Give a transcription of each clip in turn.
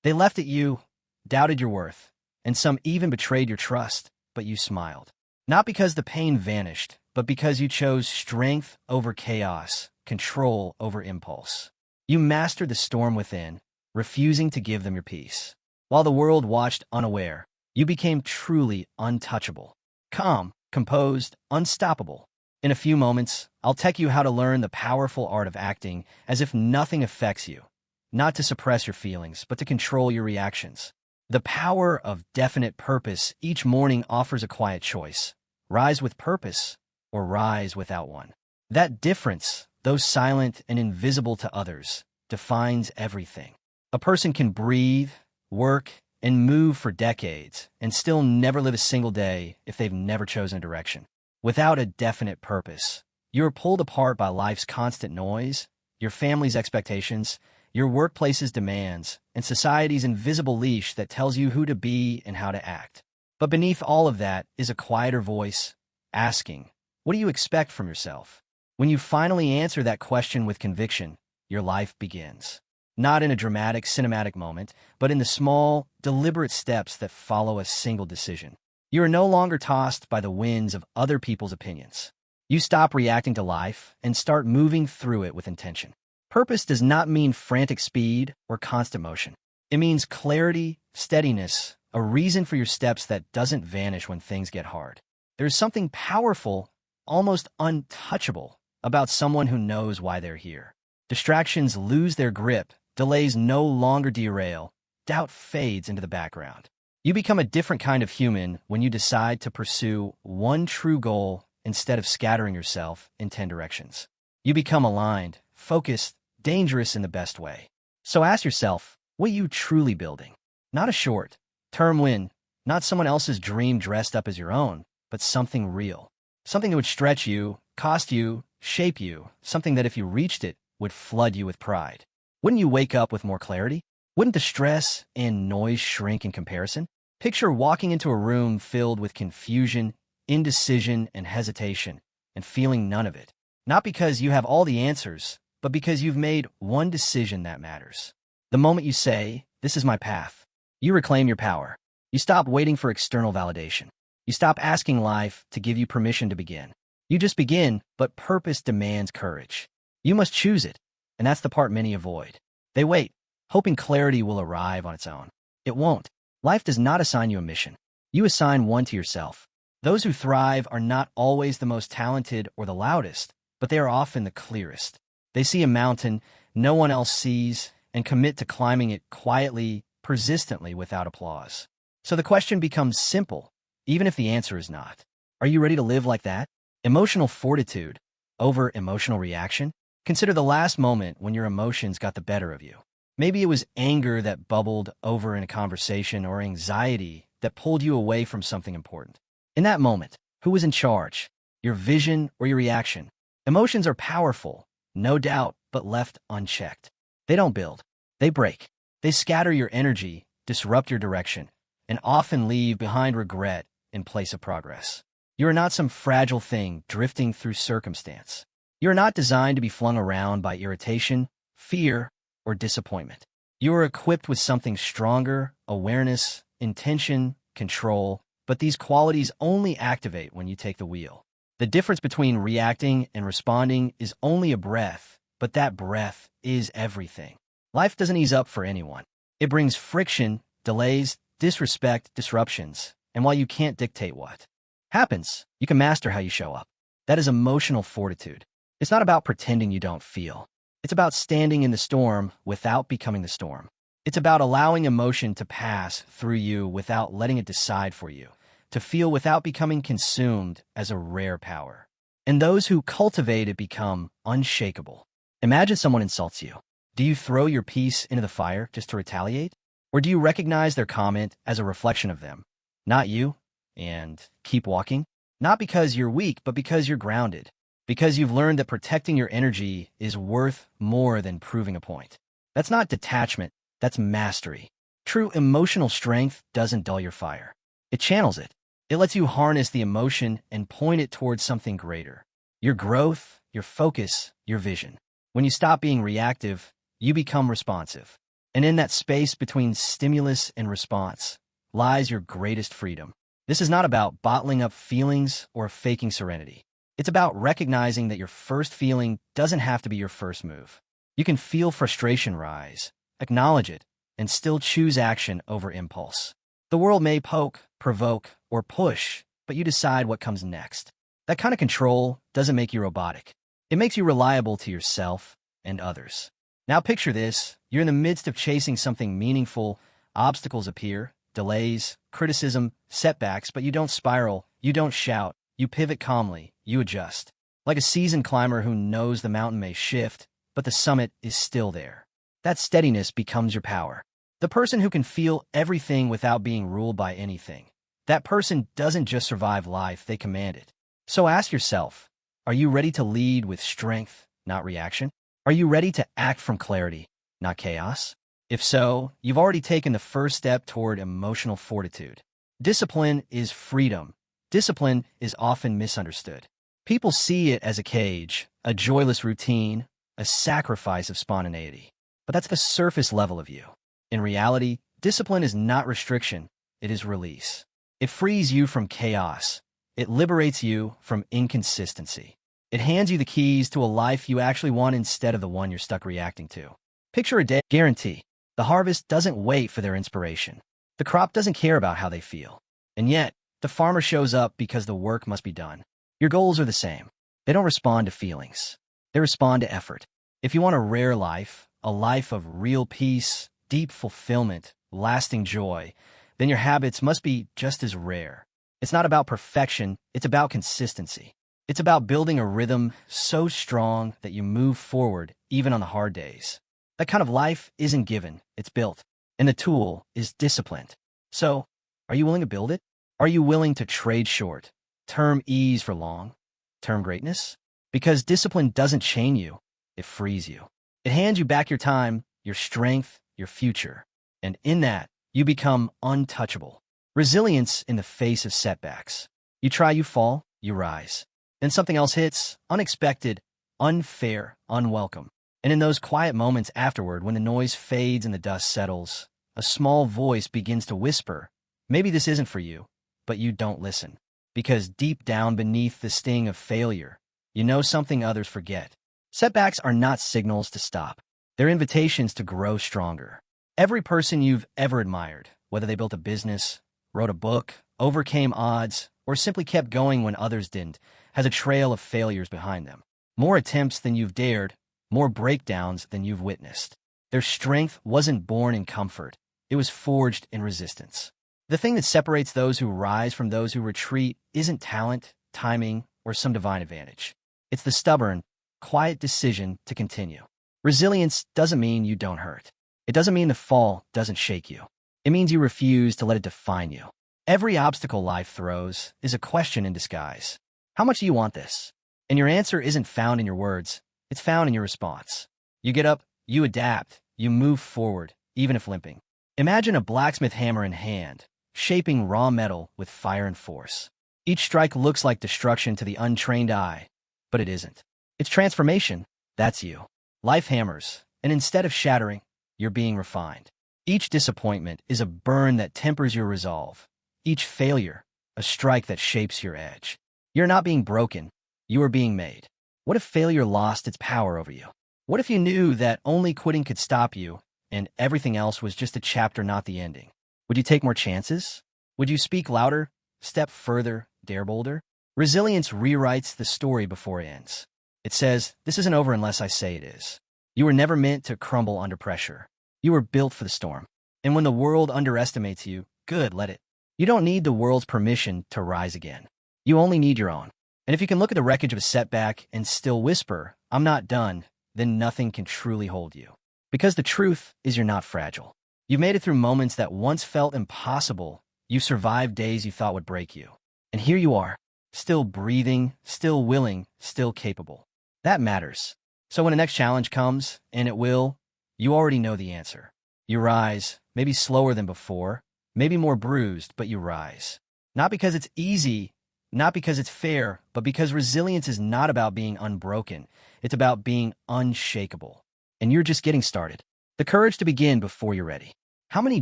They laughed at you, doubted your worth, and some even betrayed your trust, but you smiled. Not because the pain vanished, but because you chose strength over chaos, control over impulse. You mastered the storm within, refusing to give them your peace. While the world watched unaware, you became truly untouchable. Calm, composed, unstoppable. In a few moments, I'll tech you how to learn the powerful art of acting as if nothing affects you. Not to suppress your feelings, but to control your reactions. The power of definite purpose each morning offers a quiet choice. Rise with purpose or rise without one. That difference, though silent and invisible to others, defines everything. A person can breathe, work, and move for decades and still never live a single day if they've never chosen a direction. Without a definite purpose, you are pulled apart by life's constant noise, your family's expectations, your workplace's demands, and society's invisible leash that tells you who to be and how to act. But beneath all of that is a quieter voice, asking, what do you expect from yourself? When you finally answer that question with conviction, your life begins. Not in a dramatic, cinematic moment, but in the small, deliberate steps that follow a single decision. You are no longer tossed by the winds of other people's opinions. You stop reacting to life and start moving through it with intention. Purpose does not mean frantic speed or constant motion. It means clarity, steadiness, a reason for your steps that doesn't vanish when things get hard. There's something powerful, almost untouchable, about someone who knows why they're here. Distractions lose their grip, delays no longer derail, doubt fades into the background. You become a different kind of human when you decide to pursue one true goal instead of scattering yourself in 10 directions. You become aligned, focused, dangerous in the best way. So ask yourself, what are you truly building? Not a short-term win, not someone else's dream dressed up as your own, but something real. Something that would stretch you, cost you, shape you, something that if you reached it, would flood you with pride. Wouldn't you wake up with more clarity? Wouldn't the stress and noise shrink in comparison? Picture walking into a room filled with confusion, indecision, and hesitation, and feeling none of it. Not because you have all the answers, but because you've made one decision that matters. The moment you say, this is my path, you reclaim your power. You stop waiting for external validation. You stop asking life to give you permission to begin. You just begin, but purpose demands courage. You must choose it, and that's the part many avoid. They wait, hoping clarity will arrive on its own. It won't. Life does not assign you a mission. You assign one to yourself. Those who thrive are not always the most talented or the loudest, but they are often the clearest. They see a mountain no one else sees and commit to climbing it quietly, persistently, without applause. So the question becomes simple, even if the answer is not. Are you ready to live like that? Emotional fortitude over emotional reaction? Consider the last moment when your emotions got the better of you. Maybe it was anger that bubbled over in a conversation or anxiety that pulled you away from something important. In that moment, who was in charge? Your vision or your reaction? Emotions are powerful, no doubt, but left unchecked. They don't build. They break. They scatter your energy, disrupt your direction, and often leave behind regret in place of progress. You are not some fragile thing drifting through circumstance. You are not designed to be flung around by irritation, fear, or disappointment. You are equipped with something stronger, awareness, intention, control, but these qualities only activate when you take the wheel. The difference between reacting and responding is only a breath, but that breath is everything. Life doesn't ease up for anyone. It brings friction, delays, disrespect, disruptions, and while you can't dictate what happens, you can master how you show up. That is emotional fortitude. It's not about pretending you don't feel. It's about standing in the storm without becoming the storm. It's about allowing emotion to pass through you without letting it decide for you, to feel without becoming consumed as a rare power. And those who cultivate it become unshakable. Imagine someone insults you. Do you throw your piece into the fire just to retaliate? Or do you recognize their comment as a reflection of them, not you, and keep walking? Not because you're weak, but because you're grounded. Because you've learned that protecting your energy is worth more than proving a point. That's not detachment, that's mastery. True emotional strength doesn't dull your fire. It channels it. It lets you harness the emotion and point it towards something greater. Your growth, your focus, your vision. When you stop being reactive, you become responsive. And in that space between stimulus and response lies your greatest freedom. This is not about bottling up feelings or faking serenity. It's about recognizing that your first feeling doesn't have to be your first move. You can feel frustration rise, acknowledge it, and still choose action over impulse. The world may poke, provoke, or push, but you decide what comes next. That kind of control doesn't make you robotic. It makes you reliable to yourself and others. Now picture this. You're in the midst of chasing something meaningful. Obstacles appear, delays, criticism, setbacks, but you don't spiral, you don't shout, you pivot calmly, you adjust. Like a seasoned climber who knows the mountain may shift, but the summit is still there. That steadiness becomes your power. The person who can feel everything without being ruled by anything. That person doesn't just survive life, they command it. So ask yourself, are you ready to lead with strength, not reaction? Are you ready to act from clarity, not chaos? If so, you've already taken the first step toward emotional fortitude. Discipline is freedom. Discipline is often misunderstood. People see it as a cage, a joyless routine, a sacrifice of spontaneity. But that's the surface level of you. In reality, discipline is not restriction, it is release. It frees you from chaos. It liberates you from inconsistency. It hands you the keys to a life you actually want instead of the one you're stuck reacting to. Picture a day guarantee. The harvest doesn't wait for their inspiration. The crop doesn't care about how they feel. And yet, the farmer shows up because the work must be done. Your goals are the same. They don't respond to feelings. They respond to effort. If you want a rare life, a life of real peace, deep fulfillment, lasting joy, then your habits must be just as rare. It's not about perfection, it's about consistency. It's about building a rhythm so strong that you move forward even on the hard days. That kind of life isn't given, it's built. And the tool is disciplined. So, are you willing to build it? Are you willing to trade short-term ease for long-term greatness? Because discipline doesn't chain you, it frees you. It hands you back your time, your strength, your future. And in that, you become untouchable. Resilience in the face of setbacks. You try, you fall, you rise. Then something else hits, unexpected, unfair, unwelcome. And in those quiet moments afterward, when the noise fades and the dust settles, a small voice begins to whisper, maybe this isn't for you, but you don't listen. Because deep down beneath the sting of failure, you know something others forget. Setbacks are not signals to stop. They're invitations to grow stronger. Every person you've ever admired, whether they built a business, wrote a book, overcame odds, or simply kept going when others didn't, has a trail of failures behind them. More attempts than you've dared, more breakdowns than you've witnessed. Their strength wasn't born in comfort. It was forged in resistance. The thing that separates those who rise from those who retreat isn't talent, timing, or some divine advantage. It's the stubborn, quiet decision to continue. Resilience doesn't mean you don't hurt. It doesn't mean the fall doesn't shake you. It means you refuse to let it define you. Every obstacle life throws is a question in disguise. How much do you want this? And your answer isn't found in your words. It's found in your response. You get up, you adapt, you move forward, even if limping. Imagine a blacksmith hammer in hand, shaping raw metal with fire and force. Each strike looks like destruction to the untrained eye, but it isn't. It's transformation. That's you. Life hammers, and instead of shattering, you're being refined. Each disappointment is a burn that tempers your resolve. Each failure, a strike that shapes your edge. You're not being broken, you are being made. What if failure lost its power over you? What if you knew that only quitting could stop you, and everything else was just a chapter, not the ending? Would you take more chances? Would you speak louder, step further, dare bolder? Resilience rewrites the story before it ends. It says, this isn't over unless I say it is. You were never meant to crumble under pressure. You were built for the storm. And when the world underestimates you, good, let it. You don't need the world's permission to rise again. You only need your own. And if you can look at the wreckage of a setback and still whisper, I'm not done, then nothing can truly hold you. Because the truth is you're not fragile. You've made it through moments that once felt impossible. You survived days you thought would break you. And here you are, still breathing, still willing, still capable. That matters. So when the next challenge comes, and it will, you already know the answer. You rise, maybe slower than before, maybe more bruised, but you rise. Not because it's easy, not because it's fair, but because resilience is not about being unbroken. It's about being unshakable. And you're just getting started. The courage to begin before you're ready. How many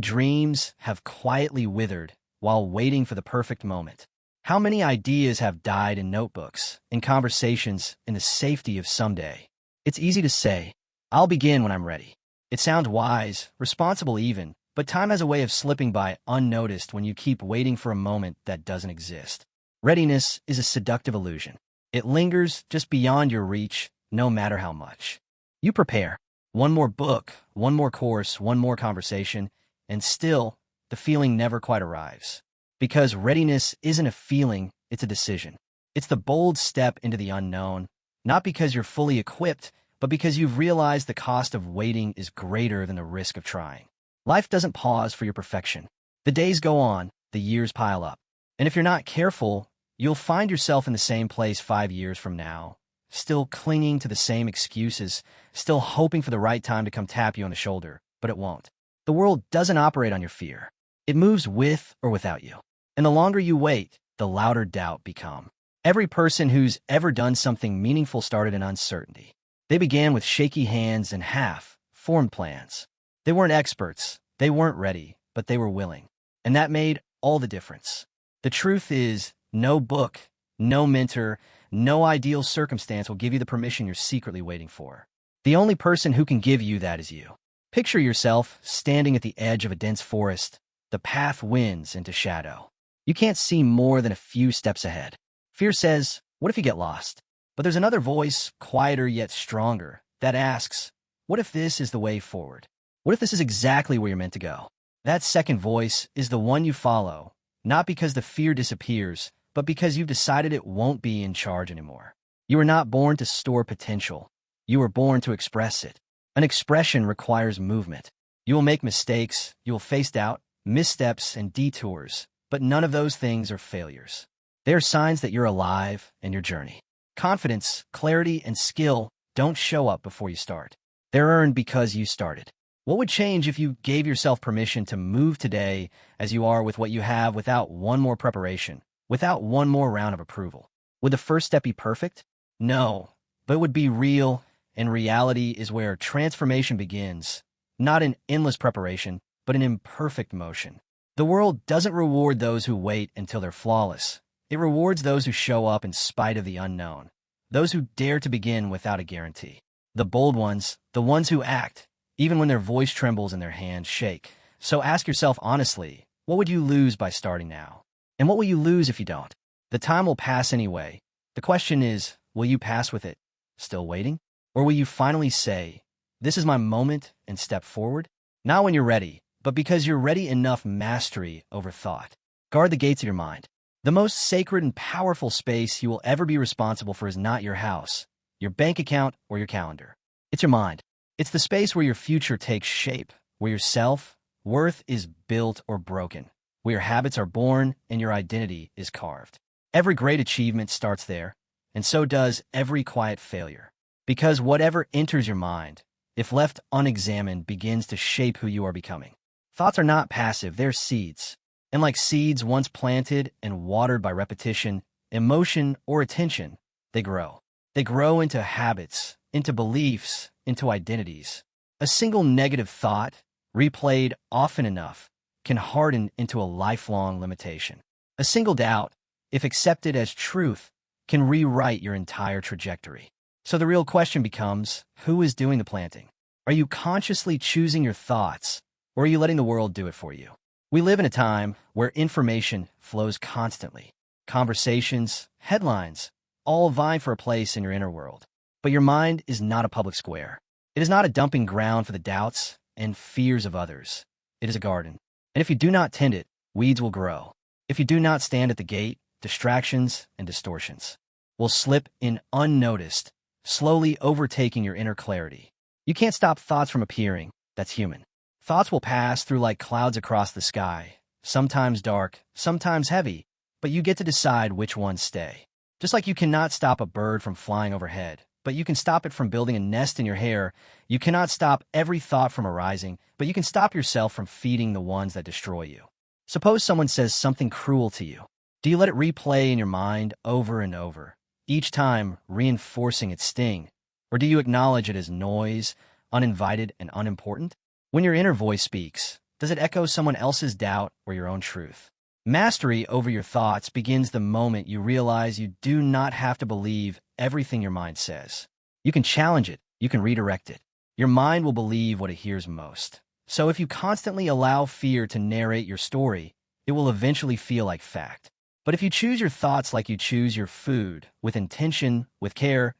dreams have quietly withered while waiting for the perfect moment? How many ideas have died in notebooks, in conversations, in the safety of someday? It's easy to say, I'll begin when I'm ready. It sounds wise, responsible even, but time has a way of slipping by unnoticed when you keep waiting for a moment that doesn't exist. Readiness is a seductive illusion. It lingers just beyond your reach, no matter how much. You prepare. One more book, one more course, one more conversation, and still, the feeling never quite arrives. Because readiness isn't a feeling, it's a decision. It's the bold step into the unknown, not because you're fully equipped, but because you've realized the cost of waiting is greater than the risk of trying. Life doesn't pause for your perfection. The days go on, the years pile up. And if you're not careful, you'll find yourself in the same place 5 years from now, still clinging to the same excuses, still hoping for the right time to come tap you on the shoulder, but it won't. The world doesn't operate on your fear. It moves with or without you. And the longer you wait, the louder doubt becomes. Every person who's ever done something meaningful started in uncertainty. They began with shaky hands and half-formed plans. They weren't experts, they weren't ready, but they were willing. And that made all the difference. The truth is, no book, no mentor, no ideal circumstance will give you the permission you're secretly waiting for. The only person who can give you that is you. Picture yourself standing at the edge of a dense forest. The path winds into shadow. You can't see more than a few steps ahead. Fear says, what if you get lost? But there's another voice, quieter yet stronger, that asks, what if this is the way forward? What if this is exactly where you're meant to go? That second voice is the one you follow, not because the fear disappears, but because you've decided it won't be in charge anymore. You were not born to store potential. You were born to express it. An expression requires movement. You will make mistakes, you will face doubt, missteps, and detours, but none of those things are failures. They are signs that you're alive in your journey. Confidence, clarity, and skill don't show up before you start. They're earned because you started. What would change if you gave yourself permission to move today as you are with what you have without one more preparation, without one more round of approval? Would the first step be perfect? No, but it would be real, and reality is where transformation begins, not in endless preparation, but in imperfect motion. The world doesn't reward those who wait until they're flawless. It rewards those who show up in spite of the unknown, those who dare to begin without a guarantee. The bold ones, the ones who act, even when their voice trembles and their hands shake. So ask yourself honestly, what would you lose by starting now? And what will you lose if you don't? The time will pass anyway. The question is, will you pass with it, still waiting? Or will you finally say, this is my moment, and step forward? Not when you're ready, but because you're ready enough mastery over thought. Guard the gates of your mind. The most sacred and powerful space you will ever be responsible for is not your house, your bank account, or your calendar. It's your mind. It's the space where your future takes shape, where your self-worth is built or broken, where your habits are born and your identity is carved. Every great achievement starts there, and so does every quiet failure. Because whatever enters your mind, if left unexamined, begins to shape who you are becoming. Thoughts are not passive, they're seeds. And like seeds once planted and watered by repetition, emotion, or attention, they grow. They grow into habits, into beliefs, into identities. A single negative thought, replayed often enough, can harden into a lifelong limitation. A single doubt, if accepted as truth, can rewrite your entire trajectory. So the real question becomes, who is doing the planting? Are you consciously choosing your thoughts, or are you letting the world do it for you? We live in a time where information flows constantly. Conversations, headlines, all vying for a place in your inner world. But your mind is not a public square. It is not a dumping ground for the doubts and fears of others. It is a garden. And if you do not tend it, weeds will grow. If you do not stand at the gate, distractions and distortions will slip in unnoticed, slowly overtaking your inner clarity. You can't stop thoughts from appearing. That's human. Thoughts will pass through like clouds across the sky, sometimes dark, sometimes heavy, but you get to decide which ones stay. Just like you cannot stop a bird from flying overhead, but you can stop it from building a nest in your hair. You cannot stop every thought from arising, but you can stop yourself from feeding the ones that destroy you. Suppose someone says something cruel to you. Do you let it replay in your mind over and over, each time reinforcing its sting? Or do you acknowledge it as noise, uninvited and unimportant? When your inner voice speaks, does it echo someone else's doubt or your own truth? Mastery over your thoughts begins the moment you realize you do not have to believe everything your mind says. You can challenge it, you can redirect it. Your mind will believe what it hears most. So if you constantly allow fear to narrate your story, it will eventually feel like fact. But if you choose your thoughts like you choose your food, with intention, with care,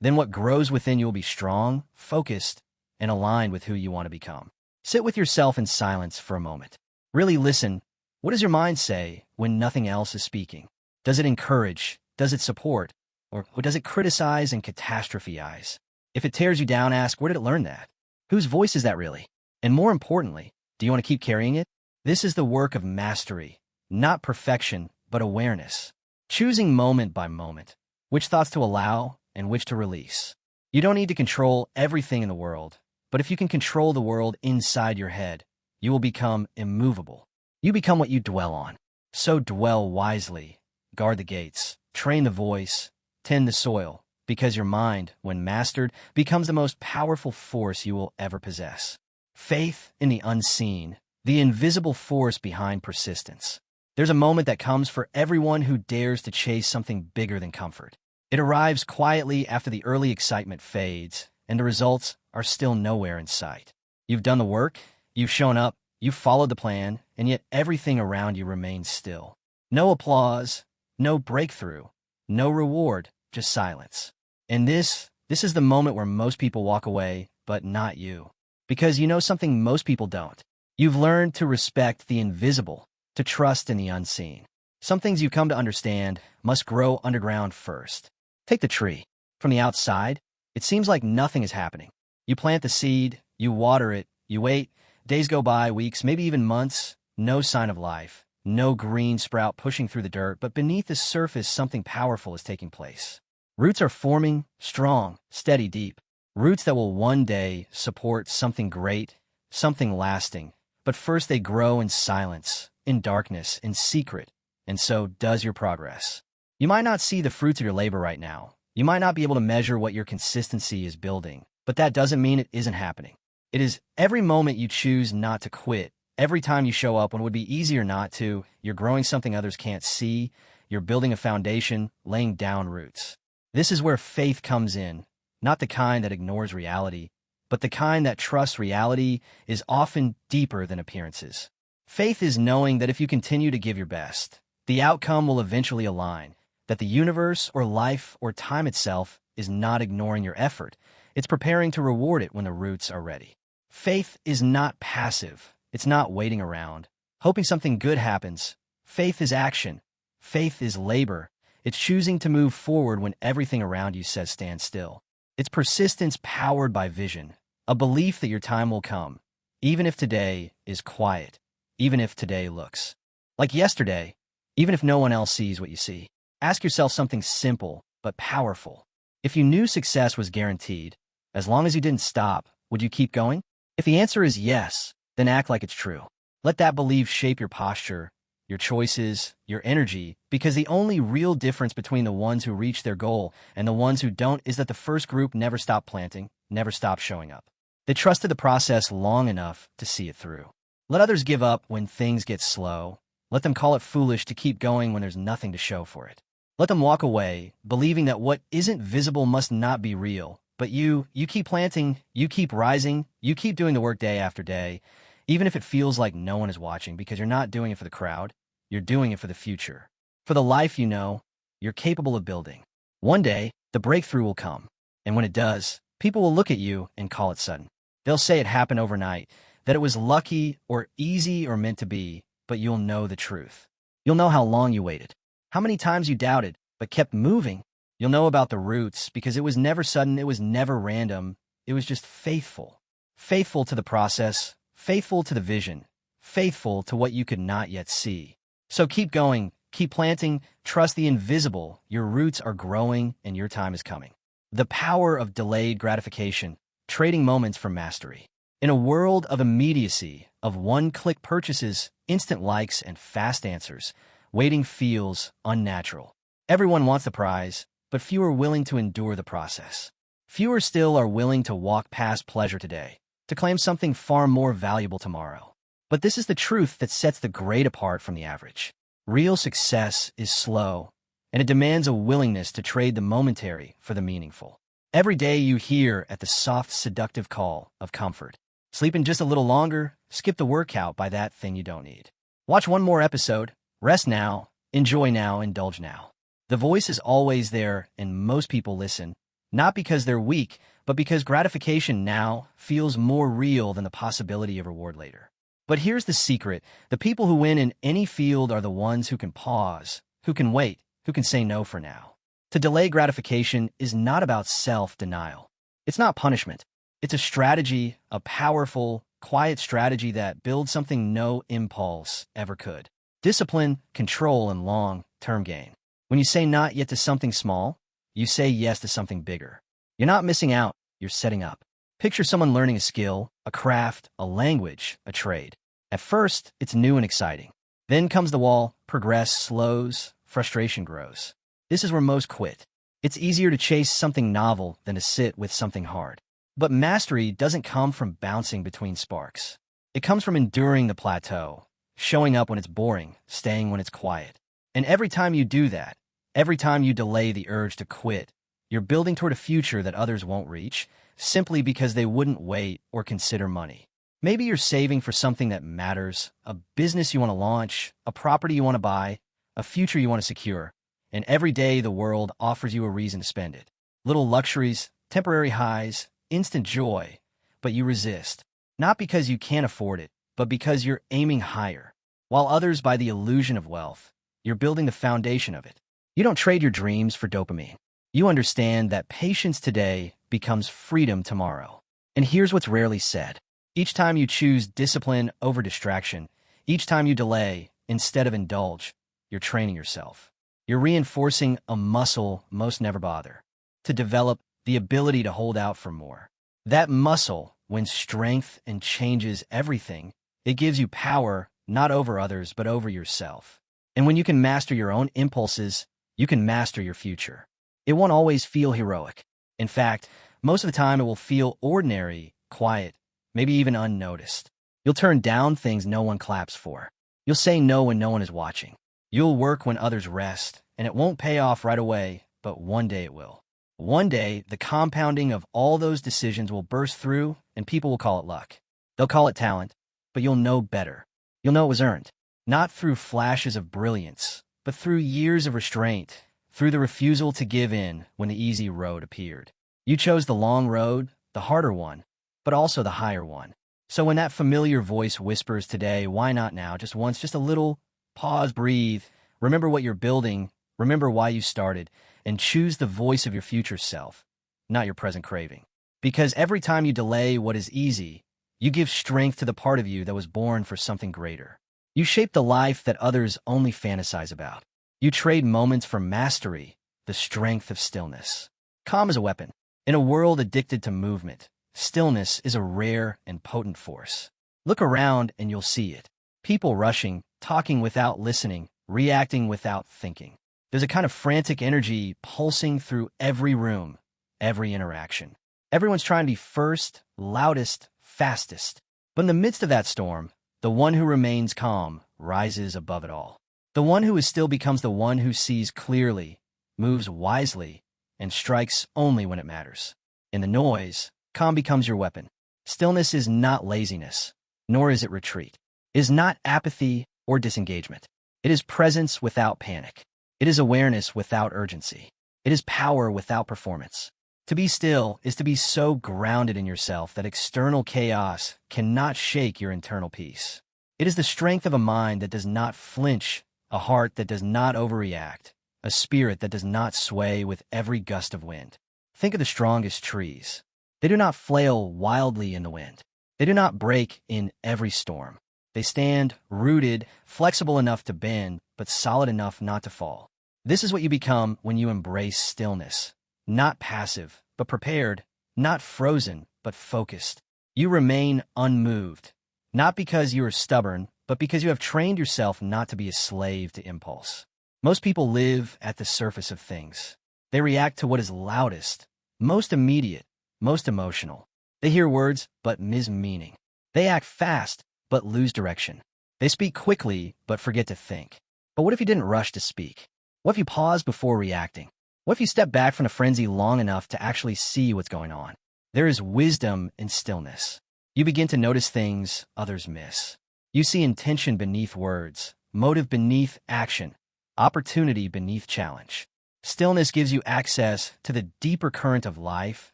then what grows within you will be strong, focused, and aligned with who you want to become. Sit with yourself in silence for a moment. Really listen. What does your mind say when nothing else is speaking? Does it encourage? Does it support? Or does it criticize and catastrophize? If it tears you down, ask, where did it learn that? Whose voice is that really? And more importantly, do you want to keep carrying it? This is the work of mastery, not perfection, but awareness. Choosing moment by moment, which thoughts to allow and which to release. You don't need to control everything in the world, but if you can control the world inside your head, you will become immovable. You become what you dwell on. So dwell wisely, guard the gates, train the voice, tend the soil, because your mind, when mastered, becomes the most powerful force you will ever possess. Faith in the unseen, the invisible force behind persistence. There's a moment that comes for everyone who dares to chase something bigger than comfort. It arrives quietly after the early excitement fades, and the results are still nowhere in sight. You've done the work, you've shown up, you've followed the plan, and yet everything around you remains still. No applause, no breakthrough, no reward, just silence. And this is the moment where most people walk away, but not you. Because you know something most people don't. You've learned to respect the invisible, to trust in the unseen. Some things you come to understand must grow underground first. Take the tree. From the outside, it seems like nothing is happening. You plant the seed, you water it, you wait, days go by, weeks, maybe even months, no sign of life, no green sprout pushing through the dirt, but beneath the surface something powerful is taking place. Roots are forming, strong, steady, deep. Roots that will one day support something great, something lasting. But first they grow in silence, in darkness, in secret, and so does your progress. You might not see the fruits of your labor right now. You might not be able to measure what your consistency is building, but that doesn't mean it isn't happening. It is every moment you choose not to quit, every time you show up when it would be easier not to, you're growing something others can't see, you're building a foundation, laying down roots. This is where faith comes in, not the kind that ignores reality, but the kind that trusts reality is often deeper than appearances. Faith is knowing that if you continue to give your best, the outcome will eventually align, that the universe or life or time itself is not ignoring your effort. It's preparing to reward it when the roots are ready. Faith is not passive. It's not waiting around, hoping something good happens. Faith is action. Faith is labor. It's choosing to move forward when everything around you says stand still. It's persistence powered by vision, a belief that your time will come, even if today is quiet, even if today looks like yesterday, even if no one else sees what you see. Ask yourself something simple but powerful. If you knew success was guaranteed, as long as you didn't stop, would you keep going? If the answer is yes, then act like it's true. Let that belief shape your posture, your choices, your energy, because the only real difference between the ones who reach their goal and the ones who don't is that the first group never stopped planting, never stopped showing up. They trusted the process long enough to see it through. Let others give up when things get slow. Let them call it foolish to keep going when there's nothing to show for it. Let them walk away, believing that what isn't visible must not be real. But you keep planting, you keep rising, you keep doing the work day after day, even if it feels like no one is watching, because you're not doing it for the crowd, you're doing it for the future. For the life you know, you're capable of building. One day, the breakthrough will come. And when it does, people will look at you and call it sudden. They'll say it happened overnight, that it was lucky or easy or meant to be, but you'll know the truth. You'll know how long you waited, how many times you doubted, but kept moving. You'll know about the roots because it was never sudden, it was never random, it was just faithful. Faithful to the process, faithful to the vision, faithful to what you could not yet see. So keep going, keep planting, trust the invisible. Your roots are growing and your time is coming. The power of delayed gratification, trading moments for mastery. In a world of immediacy, of one-click purchases, instant likes, and fast answers, waiting feels unnatural. Everyone wants the prize, but few are willing to endure the process. Fewer still are willing to walk past pleasure today. to claim something far more valuable tomorrow. But this is the truth that sets the great apart from the average. Real success is slow, and it demands a willingness to trade the momentary for the meaningful. Every day you hear at the soft, seductive call of comfort. Sleeping just a little longer, skip the workout by that thing you don't need. Watch one more episode, rest now, enjoy now, indulge now. The voice is always there, and most people listen, not because they're weak, but because gratification now feels more real than the possibility of reward later. But here's the secret. The people who win in any field are the ones who can pause, who can wait, who can say no for now. To delay gratification is not about self-denial. It's not punishment. It's a strategy, a powerful, quiet strategy that builds something no impulse ever could. Discipline, control, and long-term gain. When you say not yet to something small, you say yes to something bigger. You're not missing out, you're setting up. Picture someone learning a skill, a craft, a language, a trade. At first, it's new and exciting. Then comes the wall, progress slows, frustration grows. This is where most quit. It's easier to chase something novel than to sit with something hard. But mastery doesn't come from bouncing between sparks. It comes from enduring the plateau, showing up when it's boring, staying when it's quiet. And every time you do that, every time you delay the urge to quit, you're building toward a future that others won't reach, simply because they wouldn't wait or consider money. Maybe you're saving for something that matters, a business you want to launch, a property you want to buy, a future you want to secure, and every day the world offers you a reason to spend it. Little luxuries, temporary highs, instant joy, but you resist. Not because you can't afford it, but because you're aiming higher. While others buy the illusion of wealth, you're building the foundation of it. You don't trade your dreams for dopamine. You understand that patience today becomes freedom tomorrow. And here's what's rarely said. Each time you choose discipline over distraction, each time you delay instead of indulge, you're training yourself. You're reinforcing a muscle most never bother to develop, the ability to hold out for more. That muscle wins strength and changes everything. It gives you power, not over others, but over yourself. And when you can master your own impulses, you can master your future. It won't always feel heroic. In fact, most of the time it will feel ordinary, quiet, maybe even unnoticed. You'll turn down things no one claps for. You'll say no when no one is watching. You'll work when others rest, and it won't pay off right away, but one day it will. One day, the compounding of all those decisions will burst through, and people will call it luck. They'll call it talent, but you'll know better. You'll know it was earned, not through flashes of brilliance, but through years of restraint, through the refusal to give in when the easy road appeared. You chose the long road, the harder one, but also the higher one. So when that familiar voice whispers today, why not now, just once, just a little, pause, breathe, remember what you're building, remember why you started, and choose the voice of your future self, not your present craving. Because every time you delay what is easy, you give strength to the part of you that was born for something greater. You shape the life that others only fantasize about. You trade moments for mastery, the strength of stillness. Calm is a weapon. In a world addicted to movement, stillness is a rare and potent force. Look around and you'll see it. People rushing, talking without listening, reacting without thinking. There's a kind of frantic energy pulsing through every room, every interaction. Everyone's trying to be first, loudest, fastest. But in the midst of that storm, the one who remains calm rises above it all. The one who is still becomes the one who sees clearly, moves wisely, and strikes only when it matters. In the noise, calm becomes your weapon. Stillness is not laziness, nor is it retreat. It is not apathy or disengagement. It is presence without panic. It is awareness without urgency. It is power without performance. To be still is to be so grounded in yourself that external chaos cannot shake your internal peace. It is the strength of a mind that does not flinch, a heart that does not overreact, a spirit that does not sway with every gust of wind. Think of the strongest trees. They do not flail wildly in the wind. They do not break in every storm. They stand rooted, flexible enough to bend, but solid enough not to fall. This is what you become when you embrace stillness. Not passive, but prepared. Not frozen, but focused. You remain unmoved. Not because you are stubborn, but because you have trained yourself not to be a slave to impulse. Most people live at the surface of things. They react to what is loudest, most immediate, most emotional. They hear words, but miss meaning. They act fast, but lose direction. They speak quickly, but forget to think. But what if you didn't rush to speak? What if you paused before reacting? What if you stepped back from the frenzy long enough to actually see what's going on? There is wisdom in stillness. You begin to notice things others miss. You see intention beneath words, motive beneath action, opportunity beneath challenge. Stillness gives you access to the deeper current of life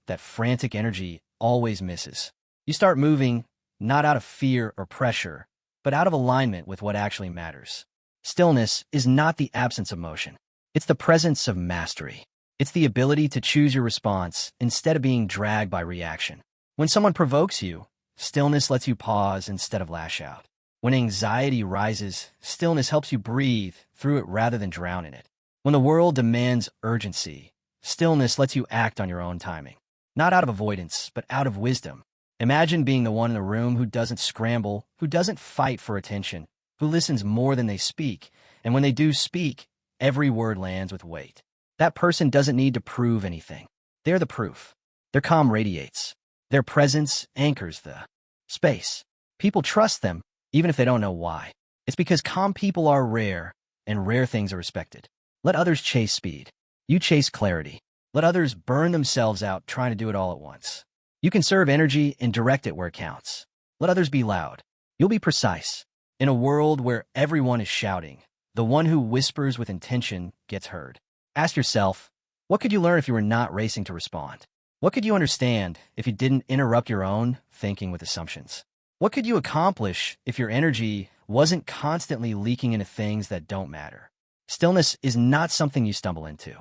that frantic energy always misses. You start moving, not out of fear or pressure, but out of alignment with what actually matters. Stillness is not the absence of motion. It's the presence of mastery. It's the ability to choose your response instead of being dragged by reaction. When someone provokes you, stillness lets you pause instead of lash out. When anxiety rises, stillness helps you breathe through it rather than drown in it. When the world demands urgency, stillness lets you act on your own timing. Not out of avoidance, but out of wisdom. Imagine being the one in the room who doesn't scramble, who doesn't fight for attention, who listens more than they speak, and when they do speak, every word lands with weight. That person doesn't need to prove anything. They're the proof. Their calm radiates. Their presence anchors the space. People trust them, even if they don't know why. It's because calm people are rare, and rare things are respected. Let others chase speed. You chase clarity. Let others burn themselves out trying to do it all at once. You conserve energy and direct it where it counts. Let others be loud. You'll be precise. In a world where everyone is shouting, the one who whispers with intention gets heard. Ask yourself, what could you learn if you were not racing to respond? What could you understand if you didn't interrupt your own thinking with assumptions? What could you accomplish if your energy wasn't constantly leaking into things that don't matter? Stillness is not something you stumble into.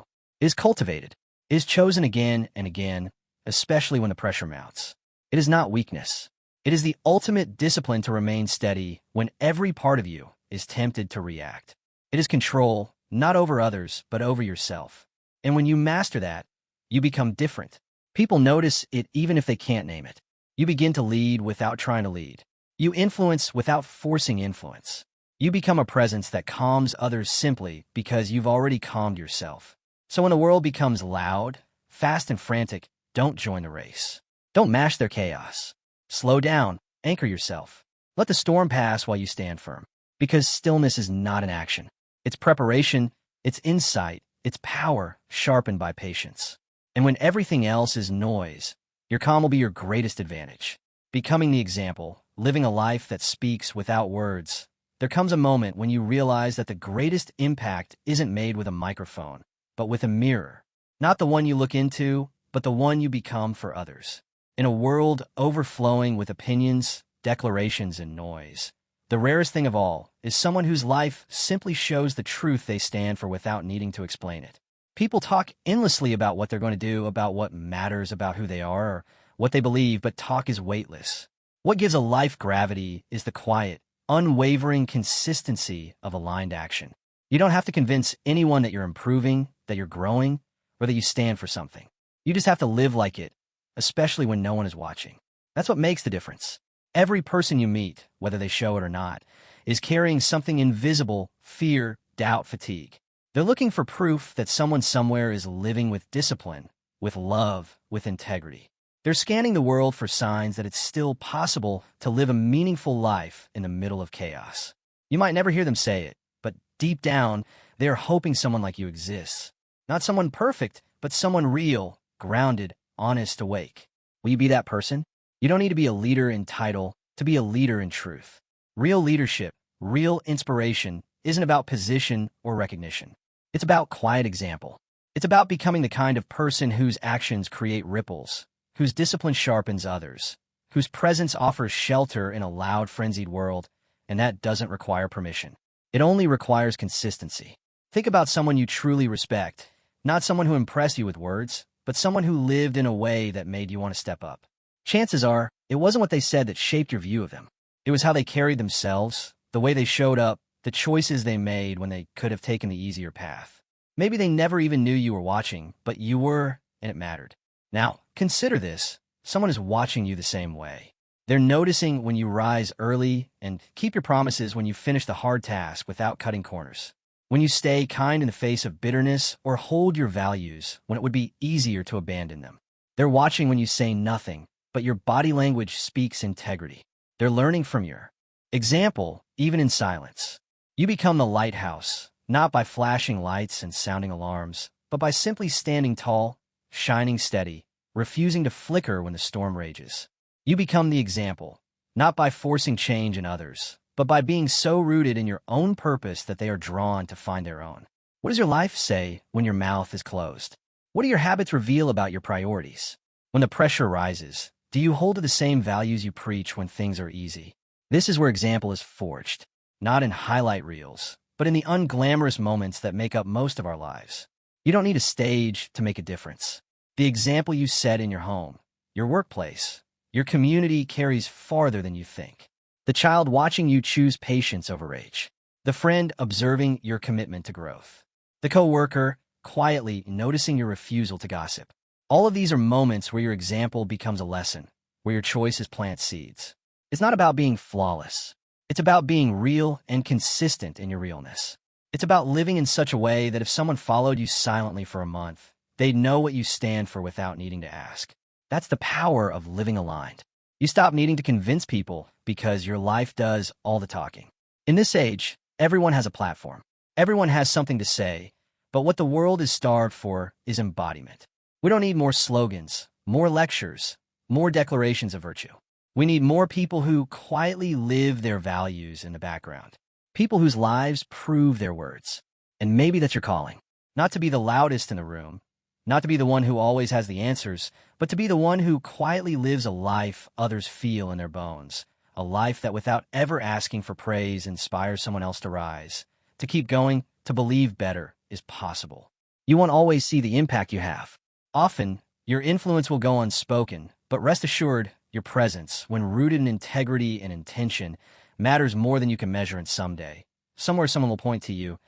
It is cultivated. It is chosen again and again, especially when the pressure mounts. It is not weakness. It is the ultimate discipline to remain steady when every part of you is tempted to react. It is control, not over others, but over yourself. And when you master that, you become different. People notice it even if they can't name it. You begin to lead without trying to lead. You influence without forcing influence. You become a presence that calms others simply because you've already calmed yourself. So when the world becomes loud, fast and frantic, don't join the race. Don't mash their chaos. Slow down, anchor yourself. Let the storm pass while you stand firm. Because stillness is not an action. It's preparation, it's insight, it's power sharpened by patience. And when everything else is noise, your calm will be your greatest advantage. Becoming the example, living a life that speaks without words. There comes a moment when you realize that the greatest impact isn't made with a microphone, but with a mirror. Not the one you look into, but the one you become for others. In a world overflowing with opinions, declarations, and noise, the rarest thing of all is someone whose life simply shows the truth they stand for without needing to explain it. People talk endlessly about what they're going to do, about what matters, about who they are, or what they believe, but talk is weightless. What gives a life gravity is the quiet, unwavering consistency of aligned action. You don't have to convince anyone that you're improving, that you're growing, or that you stand for something. You just have to live like it, especially when no one is watching. That's what makes the difference. Every person you meet, whether they show it or not, is carrying something invisible: fear, doubt, fatigue. They're looking for proof that someone somewhere is living with discipline, with love, with integrity. They're scanning the world for signs that it's still possible to live a meaningful life in the middle of chaos. You might never hear them say it, but deep down, they're hoping someone like you exists. Not someone perfect, but someone real, grounded, honest, awake. Will you be that person? You don't need to be a leader in title to be a leader in truth. Real leadership, real inspiration, isn't about position or recognition. It's about quiet example. It's about becoming the kind of person whose actions create ripples, whose discipline sharpens others, whose presence offers shelter in a loud, frenzied world, and that doesn't require permission. It only requires consistency. Think about someone you truly respect, not someone who impressed you with words, but someone who lived in a way that made you want to step up. Chances are, it wasn't what they said that shaped your view of them. It was how they carried themselves, the way they showed up, the choices they made when they could have taken the easier path. Maybe they never even knew you were watching, but you were, and it mattered. Now, consider this. Someone is watching you the same way. They're noticing when you rise early and keep your promises when you finish the hard task without cutting corners. When you stay kind in the face of bitterness or hold your values when it would be easier to abandon them. They're watching when you say nothing, but your body language speaks integrity. They're learning from your example, even in silence. You become the lighthouse, not by flashing lights and sounding alarms, but by simply standing tall, shining steady, refusing to flicker when the storm rages. You become the example, not by forcing change in others, but by being so rooted in your own purpose that they are drawn to find their own. What does your life say when your mouth is closed? What do your habits reveal about your priorities? When the pressure rises, do you hold to the same values you preach when things are easy? This is where example is forged, not in highlight reels, but in the unglamorous moments that make up most of our lives. You don't need a stage to make a difference. The example you set in your home, your workplace, your community carries farther than you think. The child watching you choose patience over rage. The friend observing your commitment to growth. The coworker quietly noticing your refusal to gossip. All of these are moments where your example becomes a lesson, where your choices plant seeds. It's not about being flawless. It's about being real and consistent in your realness. It's about living in such a way that if someone followed you silently for a month, they'd know what you stand for without needing to ask. That's the power of living aligned. You stop needing to convince people because your life does all the talking. In this age, everyone has a platform. Everyone has something to say, but what the world is starved for is embodiment. We don't need more slogans, more lectures, more declarations of virtue. We need more people who quietly live their values in the background. People whose lives prove their words. And maybe that's your calling. Not to be the loudest in the room, not to be the one who always has the answers, but to be the one who quietly lives a life others feel in their bones. A life that without ever asking for praise inspires someone else to rise, to keep going, to believe better is possible. You won't always see the impact you have. Often, your influence will go unspoken, but rest assured, your presence, when rooted in integrity and intention, matters more than you can measure in someday. Somewhere someone will point to you,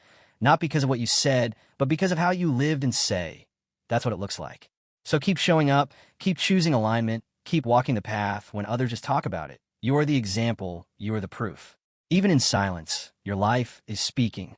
not because of what you said, but because of how you lived and say. That's what it looks like. So keep showing up, keep choosing alignment, keep walking the path when others just talk about it. You are the example, you are the proof. Even in silence, your life is speaking.